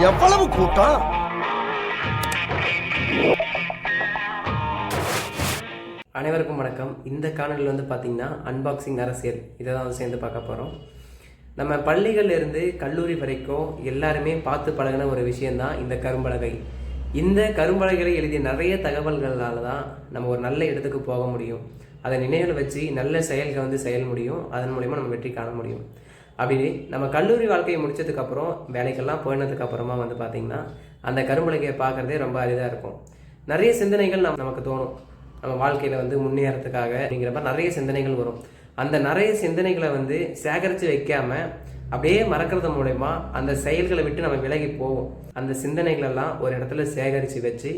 எவ்வளவு கூட்டம். அனைவருக்கும் வணக்கம். இந்த காணொலியில் வந்து பார்த்திங்கன்னா அன்பாக்சிங் அரசியல் இதை தான் வந்து சேர்ந்து பார்க்க போகிறோம். நம்ம பள்ளிகள்லேருந்து கல்லூரி வரைக்கும் எல்லாருமே பார்த்து பழகின ஒரு விஷயந்தான் இந்த கரும்பலகை. இந்த கரும்பலகைகளை எழுதிய நிறைய தகவல்களால் தான் நம்ம ஒரு நல்ல இடத்துக்கு போக முடியும். அதை நினைவில் வச்சு நல்ல செயல்களை வந்து செயல் முடியும். அதன் மூலிமா நம்ம வெற்றி காண முடியும். அப்படி நம்ம கல்லூரி வாழ்க்கையை முடித்ததுக்கப்புறம் வேலைக்கெல்லாம் போயினதுக்கப்புறமா வந்து பார்த்திங்கன்னா அந்த கரும்பலகையை பார்க்குறதே ரொம்ப அரிதாக இருக்கும். நிறைய சிந்தனைகள் நமக்கு தோணும். நம்ம வாழ்க்கையில் வந்து முன்னேறதுக்காக அப்படிங்கிற மாதிரி நிறைய சிந்தனைகள் வரும். அந்த நிறைய சிந்தனைகளை வந்து சேகரித்து வைக்காமல் அப்படியே மறக்கிறது மூலயமா அந்த செயல்களை விட்டு நம்ம விலகி போவோம். அந்த சிந்தனைகளெல்லாம் ஒரு இடத்துல சேகரித்து வச்சு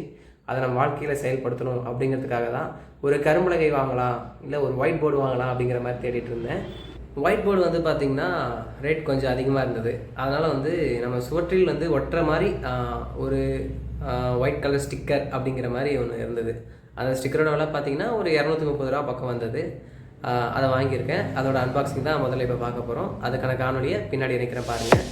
அதை நம்ம வாழ்க்கையில் செயல்படுத்தணும் அப்படிங்கிறதுக்காக தான் ஒரு கரும்பலகை வாங்கலாம், இல்லை ஒரு ஒயிட் போர்டு வாங்கலாம் அப்படிங்கிற மாதிரி தேடிட்டு இருந்தேன். ஒயிட் போர்டு வந்து பார்த்திங்கன்னா ரேட் கொஞ்சம் அதிகமாக இருந்தது. அதனால் வந்து நம்ம சுவற்றில் வந்து ஒட்டுற மாதிரி ஒரு ஒயிட் கலர் ஸ்டிக்கர் அப்படிங்கிற மாதிரி ஒன்று இருந்தது. அந்த ஸ்டிக்கரோட விலை பார்த்திங்கன்னா ஒரு 230 ரூபா பக்கம் வந்தது. அதை வாங்கியிருக்கேன். அதோட அன்பாக்சிங் தான் முதல்ல இப்போ பார்க்க போகிறோம். அதுக்கான காணொலியை பின்னாடி இணைக்கிறேன் பாருங்கள்.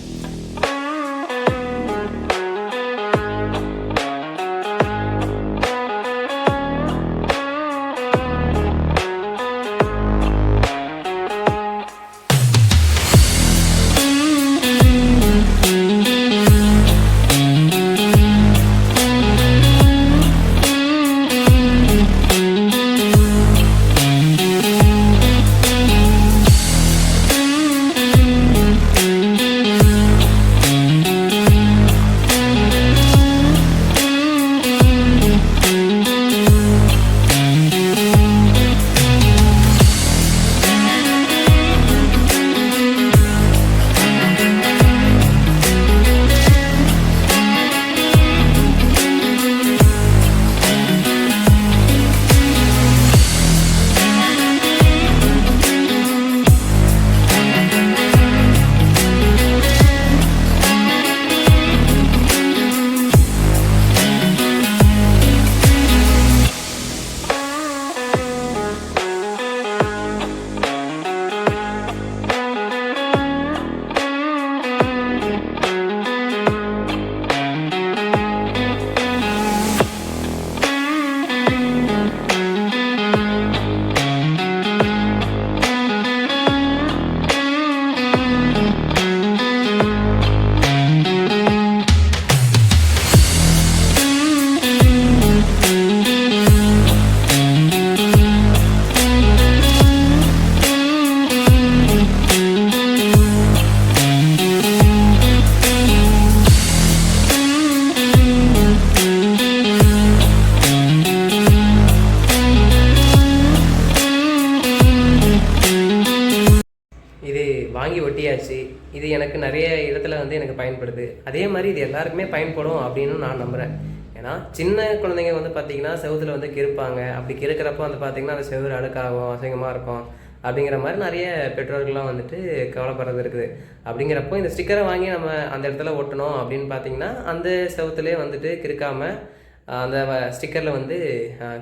வாங்கி ஒட்டியாச்சு. இது எனக்கு நிறைய இடத்துல வந்து எனக்கு பயன்படுது. அதே மாதிரி இது எல்லாருக்குமே பயன்படும் அப்படின்னு நான் நம்புகிறேன். ஏன்னா சின்ன குழந்தைங்க வந்து பார்த்திங்கன்னா செவுத்தில் வந்து கிறுப்பாங்க. அப்படி கிறுக்கிறப்போ வந்து பார்த்திங்கன்னா அந்த செவுறு அழுக்காகும், அசிங்கமாக இருக்கும் அப்படிங்கிற மாதிரி நிறைய பெற்றோர்கள்லாம் வந்துட்டு கவலைப்படுறது இருக்குது. அப்படிங்கிறப்போ இந்த ஸ்டிக்கரை வாங்கி நம்ம அந்த இடத்துல ஒட்டணும் அப்படின்னு பார்த்திங்கன்னா அந்த செவுத்துலேயே வந்துட்டு கிறுக்காமல் அந்த ஸ்டிக்கரில் வந்து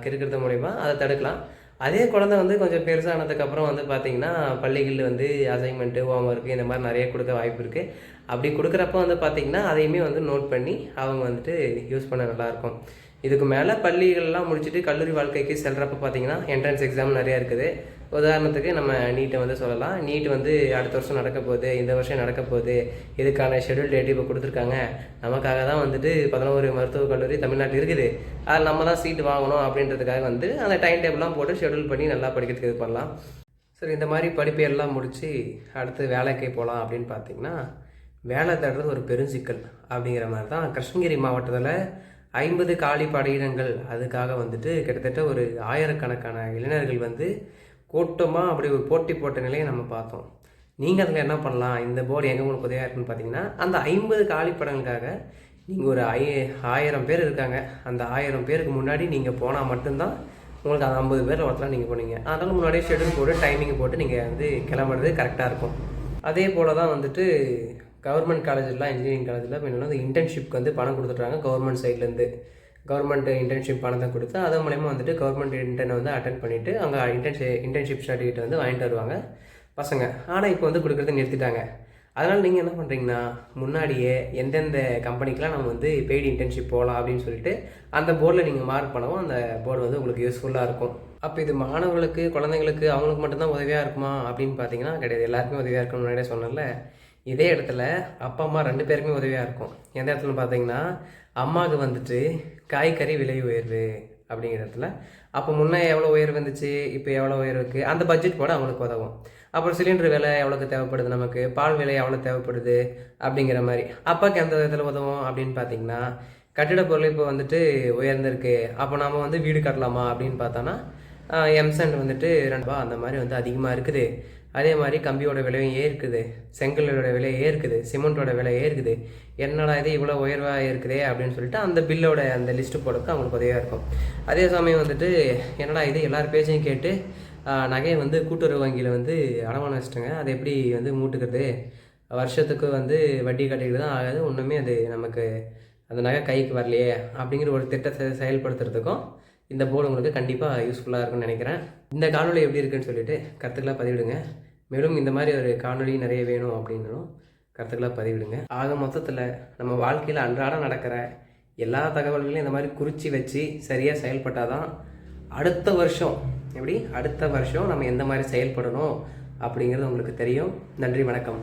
கிறுக்கிறது மூலிமா அதை தடுக்கலாம். அதே குழந்தை வந்து கொஞ்சம் பெருசானதுக்கப்புறம் வந்து பார்த்திங்கன்னா பள்ளிகளில் வந்து அசைன்மெண்ட்டு, ஹோம் ஒர்க்கு இந்த மாதிரி நிறைய கொடுக்க வாய்ப்பு இருக்குது. அப்படி கொடுக்குறப்ப வந்து பார்த்திங்கன்னா அதையுமே வந்து நோட் பண்ணி அவங்க வந்துட்டு யூஸ் பண்ண நல்லாயிருக்கும். இதுக்கு மேலே பள்ளிகள்லாம் முடிச்சுட்டு கல்லூரி வாழ்க்கைக்கு செல்கிறப்ப பார்த்திங்கன்னா என்ட்ரன்ஸ் எக்ஸாம் நிறையா இருக்குது. உதாரணத்துக்கு நம்ம நீட்டை வந்து சொல்லலாம். நீட் வந்து அடுத்த வருஷம் நடக்க போகுது, இந்த வருஷம் நடக்க போகுது. இதுக்கான ஷெடியூல் டேட் இப்போ கொடுத்துருக்காங்க. நமக்காக தான் வந்துட்டு 11 மருத்துவக் கல்லூரி தமிழ்நாட்டில் இருக்குது. அதில் நம்ம தான் சீட்டு வாங்கணும் அப்படின்றதுக்காக வந்து அந்த டைம் டேபிள்லாம் போட்டு ஷெடியூல் பண்ணி நல்லா படிக்கிறதுக்கு இது பண்ணலாம். சரி, இந்த மாதிரி படிப்பெல்லாம் முடித்து அடுத்து வேலைக்கு போகலாம் அப்படின்னு பார்த்திங்கன்னா வேலை தேடுறது ஒரு பெருஞ்சிக்கல் அப்படிங்கிற மாதிரி தான் கிருஷ்ணகிரி மாவட்டத்தில் 50 காலி பணியிடங்கள் அதுக்காக வந்துட்டு கிட்டத்தட்ட ஒரு 1000கணக்கான இளைஞர்கள் வந்து கூட்டமாக அப்படி ஒரு போட்டி போட்ட நிலையை நம்ம பார்த்தோம். நீங்கள் அதில் என்ன பண்ணலாம், இந்த போர்டு எங்கே உங்களுக்கு உதவியாக இருக்குன்னு பார்த்தீங்கன்னா அந்த 50 காலிப்படங்களுக்காக நீங்கள் ஒரு 1000 பேர் இருக்காங்க. அந்த 1000 பேருக்கு முன்னாடி நீங்கள் போனால் மட்டும்தான் உங்களுக்கு அந்த 50 பேர் ஒருத்தலாம் நீங்கள் போனீங்க. அதனால் முன்னாடியே ஷெடியூல் போட்டு டைமிங் போட்டு நீங்கள் வந்து கிளம்புறது கரெக்டாக இருக்கும். அதே போல் தான் வந்துட்டு கவர்மெண்ட் காலேஜெலாம் இன்ஜினியரிங் காலேஜில் இப்போ என்னென்னா இன்டர்ன்ஷிப்க்கு வந்து பணம் கொடுத்துட்றாங்க. கவர்மெண்ட் சைட்லேருந்து கவர்மெண்ட் இன்டர்ன்ஷிப் பணத்தை கொடுத்து அதன் மூலயமா வந்துட்டு கவர்மெண்ட் இன்டர்னை வந்து அட்டென்ட் பண்ணிவிட்டு அங்கே இன்டர்ன்ஷிப் சர்டிஃபிகேட் வந்து வாங்கிட்டு வருவாங்க பசங்க. ஆனால் இப்போ வந்து கொடுக்குறத நிறுத்திட்டாங்க. அதனால் நீங்கள் என்ன பண்ணுறீங்கன்னா முன்னாடியே எந்தெந்த கம்பெனிக்கெலாம் நம்ம வந்து பெய்டு இன்டர்ன்ஷிப் போகலாம் அப்படின்னு சொல்லிட்டு அந்த போர்டில் நீங்கள் மார்க் பண்ணவும் அந்த போர்டு வந்து உங்களுக்கு யூஸ்ஃபுல்லாக இருக்கும். அப்போ இது மாணவர்களுக்கு, குழந்தைங்களுக்கு அவங்களுக்கு மட்டும்தான் உதவியாக இருக்குமா அப்படின்னு பார்த்தீங்கன்னா கிடையாது. எல்லாருக்குமே உதவியாக இருக்கும்னு முன்னாடியே சொன்னேன்ல. இதே இடத்துல அப்பா அம்மா 2 பேருக்குமே உதவியாக இருக்கும். எந்த இடத்துல பார்த்தீங்கன்னா அம்மாவுக்கு வந்துட்டு காய்கறி விலை உயர்வு அப்படிங்கிற இடத்துல அப்போ முன்னே எவ்வளோ உயர்வு வந்துச்சு, இப்போ எவ்வளோ உயர்வு இருக்குது, அந்த பட்ஜெட் போட அவங்களுக்கு உதவும். அப்புறம் சிலிண்டர் விலை எவ்வளோக்கு தேவைப்படுது, நமக்கு பால் விலை எவ்வளோ தேவைப்படுது அப்படிங்கிற மாதிரி அப்பாவுக்கு எந்த விதத்தில் உதவும் அப்படின்னு பார்த்தீங்கன்னா கட்டிட பொருள் இப்போ வந்துட்டு உயர்ந்திருக்கு, அப்போ நம்ம வந்து வீடு கட்டலாமா அப்படின்னு பார்த்தோன்னா எம்சண்ட் வந்துட்டு 2 ரூபா அந்த மாதிரி வந்து அதிகமாக இருக்குது. அதே மாதிரி கம்பியோட விலையும் ஏற்குது, செங்கலோட விலை ஏற்குது, சிமெண்ட்டோட விலை ஏற்குது. என்னடா இது இவ்வளோ உயர்வாக இருக்குதே அப்படின்னு சொல்லிட்டு அந்த பில்லோட அந்த லிஸ்ட்டு போடுறதுக்கு அவங்களுக்கு உதவியாக இருக்கும். அதே சமயம் வந்துட்டு என்னடா இது எல்லார் பேச்சையும் கேட்டு நகையை வந்து கூட்டுறவு வங்கியில் வந்து அடமானம் வச்சிட்டேங்க, அதை எப்படி வந்து மூட்டுக்கிறது, வருஷத்துக்கு வந்து வட்டி கட்டிக்கிட்டு தான் ஆகாது, ஒன்றுமே அது நமக்கு அந்த நகை கைக்கு வரலையே அப்படிங்கிற ஒரு திட்டத்தை செயல்படுத்துறதுக்கும் இந்த போர்டு உங்களுக்கு கண்டிப்பாக யூஸ்ஃபுல்லாக இருக்கும்னு நினைக்கிறேன். இந்த காணொலி எப்படி இருக்குன்னு சொல்லிட்டு கருத்துக்களாக பதிவிடுங்க. மேலும் இந்த மாதிரி ஒரு காணொலி நிறைய வேணும் அப்படின்னாலும் கருத்துக்களாக பதிவிடுங்க. ஆக மொத்தத்தில் நம்ம வாழ்க்கையில் அன்றாடம் நடக்கிற எல்லா தகவல்களையும் இந்த மாதிரி குறித்து வச்சு சரியாக செயல்பட்டால் தான் அடுத்த வருஷம் நம்ம எந்த மாதிரி செயல்படணும் அப்படிங்கிறது உங்களுக்கு தெரியும். நன்றி, வணக்கம்.